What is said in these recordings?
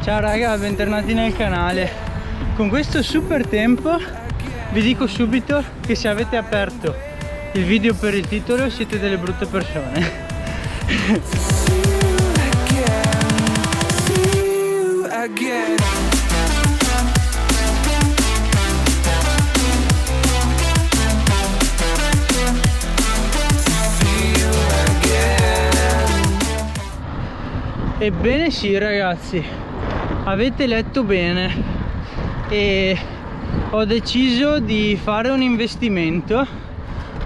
Ciao raga, bentornati nel canale. Con questo super tempo vi dico subito che se avete aperto il video per il titolo siete delle brutte persone. Ebbene sì ragazzi, avete letto bene e ho deciso di fare un investimento,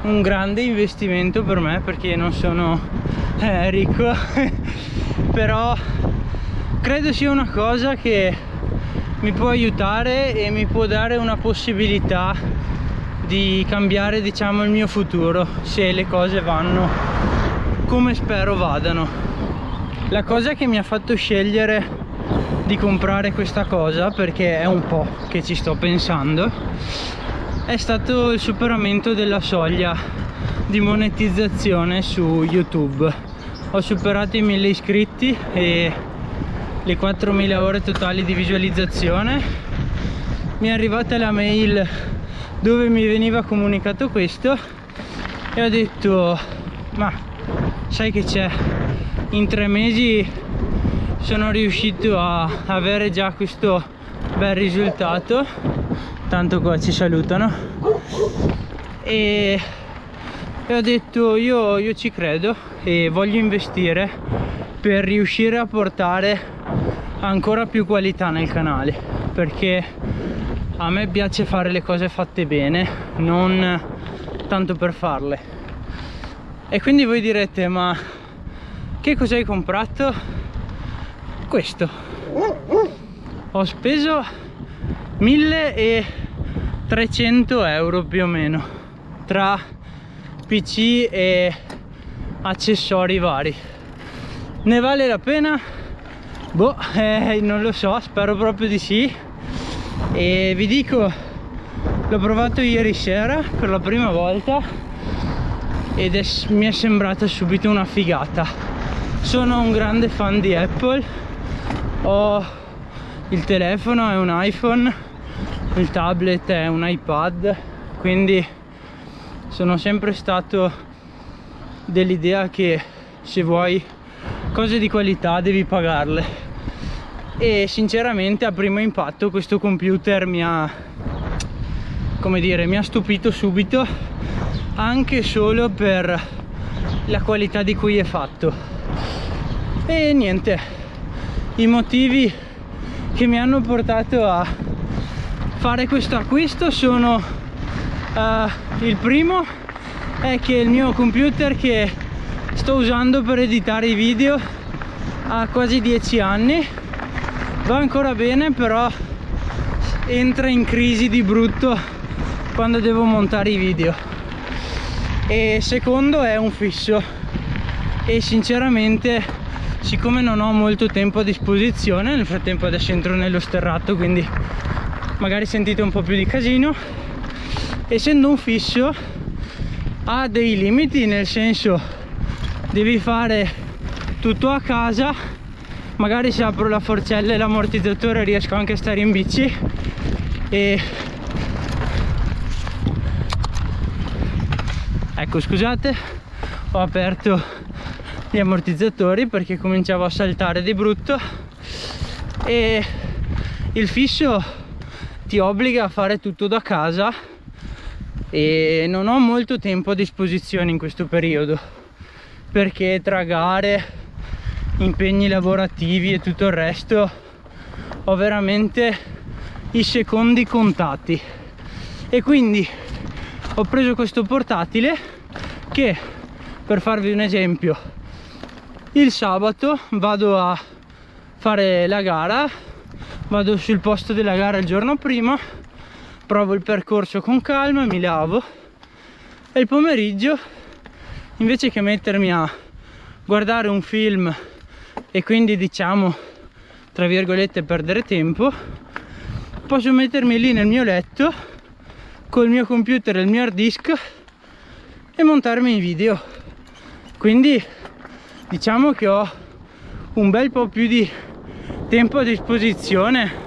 un grande investimento per me perché non sono ricco però credo sia una cosa che mi può aiutare e mi può dare una possibilità di cambiare, diciamo, il mio futuro se le cose vanno come spero vadano. La cosa che mi ha fatto scegliere di comprare questa cosa, perché è un po' che ci sto pensando, è stato il superamento della soglia di monetizzazione su YouTube. Ho superato i 1000 iscritti e le 4000 ore totali di visualizzazione. Mi è arrivata la mail dove mi veniva comunicato questo e ho detto, ma sai che c'è? In 3 mesi sono riuscito a avere già questo bel risultato, tanto qua ci salutano, e ho detto io ci credo e voglio investire per riuscire a portare ancora più qualità nel canale, perché a me piace fare le cose fatte bene, non tanto per farle. E quindi voi direte, ma che cosa hai comprato? Questo. Ho speso 1300 euro più o meno tra PC e accessori vari. Ne vale la pena? Boh, non lo so, spero proprio di sì. E vi dico, l'ho provato ieri sera per la prima volta ed mi è sembrata subito una figata. Sono un grande fan di Apple, ho il telefono, è un iPhone, il tablet è un iPad, quindi sono sempre stato dell'idea che se vuoi cose di qualità devi pagarle. E sinceramente a primo impatto questo computer mi ha, come dire, mi ha stupito subito, anche solo per la qualità di cui è fatto. E niente, i motivi che mi hanno portato a fare questo acquisto sono il primo è che il mio computer che sto usando per editare i video ha quasi 10 anni, va ancora bene, però entra in crisi di brutto quando devo montare i video. E secondo è un fisso e sinceramente, siccome non ho molto tempo a disposizione, nel frattempo adesso entro nello sterrato, quindi magari sentite un po' più di casino, essendo un fisso ha dei limiti, nel senso devi fare tutto a casa. Magari se apro la forcella e l'ammortizzatore riesco anche a stare in bici e ecco, scusate, ho aperto gli ammortizzatori perché cominciavo a saltare di brutto. E il fisso ti obbliga a fare tutto da casa e non ho molto tempo a disposizione in questo periodo, perché tra gare, impegni lavorativi e tutto il resto ho veramente i secondi contati. E quindi ho preso questo portatile che, per farvi un esempio, il sabato vado a fare la gara, vado sul posto della gara il giorno prima, provo il percorso con calma, mi lavo, e il pomeriggio, invece che mettermi a guardare un film e quindi, diciamo, tra virgolette, perdere tempo, posso mettermi lì nel mio letto col mio computer e il mio hard disk e montarmi i video. Quindi diciamo che ho un bel po' più di tempo a disposizione.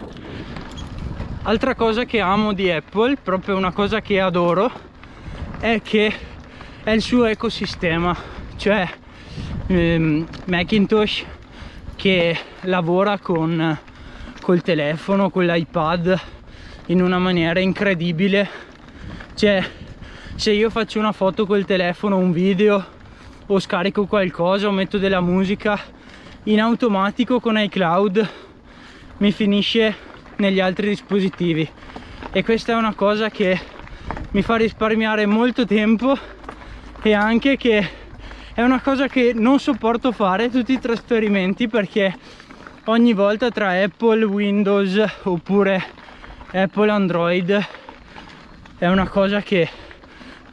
Altra cosa che amo di Apple, proprio una cosa che adoro, è che è il suo ecosistema, cioè Macintosh che lavora col telefono, con l'iPad in una maniera incredibile. Cioè, se io faccio una foto col telefono, un video, o scarico qualcosa o metto della musica, in automatico con iCloud mi finisce negli altri dispositivi, e questa è una cosa che mi fa risparmiare molto tempo, e anche che è una cosa che non sopporto fare, tutti i trasferimenti, perché ogni volta tra Apple Windows oppure Apple Android è una cosa che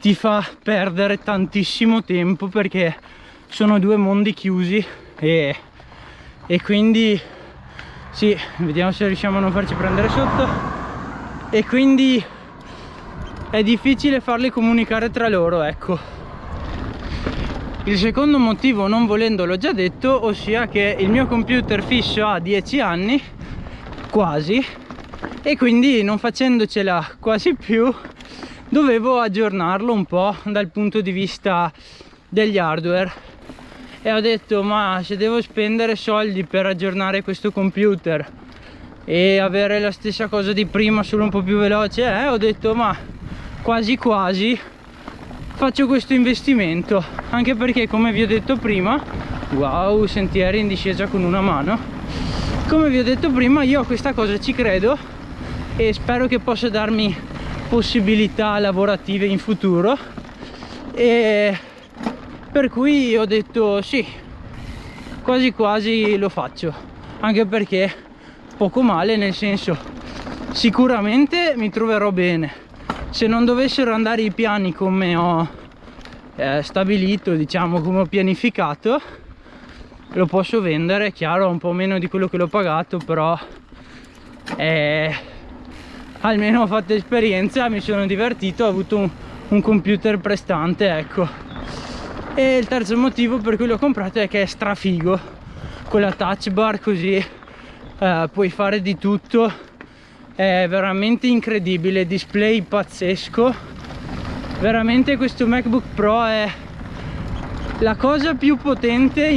ti fa perdere tantissimo tempo, perché sono due mondi chiusi, e quindi sì, vediamo se riusciamo a non farci prendere sotto, e quindi è difficile farli comunicare tra loro, ecco. Il secondo motivo, non volendo, l'ho già detto, ossia che il mio computer fisso ha 10 anni quasi, e quindi non facendocela quasi più dovevo aggiornarlo un po' dal punto di vista degli hardware, e ho detto, ma se devo spendere soldi per aggiornare questo computer e avere la stessa cosa di prima solo un po' più veloce, ho detto, ma quasi quasi faccio questo investimento, anche perché, come vi ho detto prima, wow, sentieri in discesa con una mano, come vi ho detto prima, io a questa cosa ci credo e spero che possa darmi possibilità lavorative in futuro, e per cui ho detto sì, quasi quasi lo faccio, anche perché poco male, nel senso, sicuramente mi troverò bene. Se non dovessero andare i piani come ho stabilito, diciamo, come ho pianificato, lo posso vendere, chiaro, un po' meno di quello che l'ho pagato, però almeno ho fatto esperienza, mi sono divertito, ho avuto un computer prestante, ecco. E il terzo motivo per cui l'ho comprato è che è strafigo, con la touch bar, così puoi fare di tutto, è veramente incredibile, display pazzesco, veramente. Questo MacBook Pro è la cosa più potente,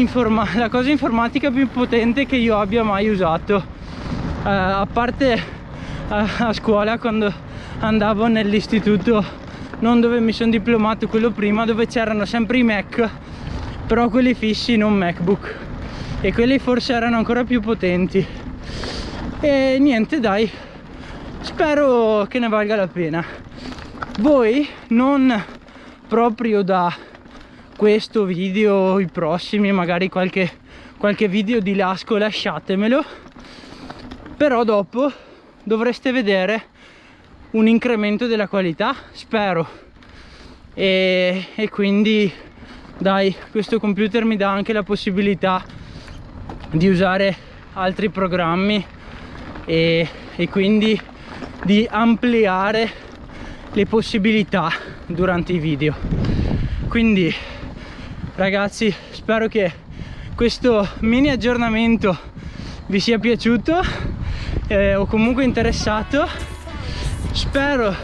la cosa informatica più potente che io abbia mai usato, a parte a scuola, quando andavo nell'istituto, non dove mi sono diplomato, quello prima, dove c'erano sempre i Mac, però quelli fissi, non MacBook, e quelli forse erano ancora più potenti. E niente, dai, spero che ne valga la pena. Voi, non proprio da questo video, i prossimi, magari qualche video di lasco, lasciatemelo, però dopo dovreste vedere un incremento della qualità, spero, e quindi dai, questo computer mi dà anche la possibilità di usare altri programmi, e quindi di ampliare le possibilità durante i video. Quindi ragazzi, spero che questo mini aggiornamento vi sia piaciuto, o comunque interessato. Spero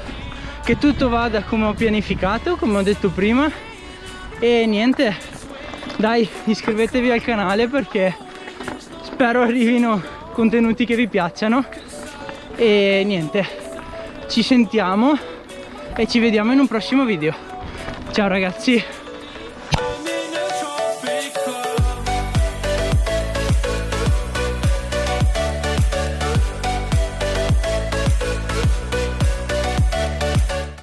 che tutto vada come ho pianificato, come ho detto prima, e niente, dai, iscrivetevi al canale, perché spero arrivino contenuti che vi piacciono, e niente, ci sentiamo e ci vediamo in un prossimo video. Ciao ragazzi.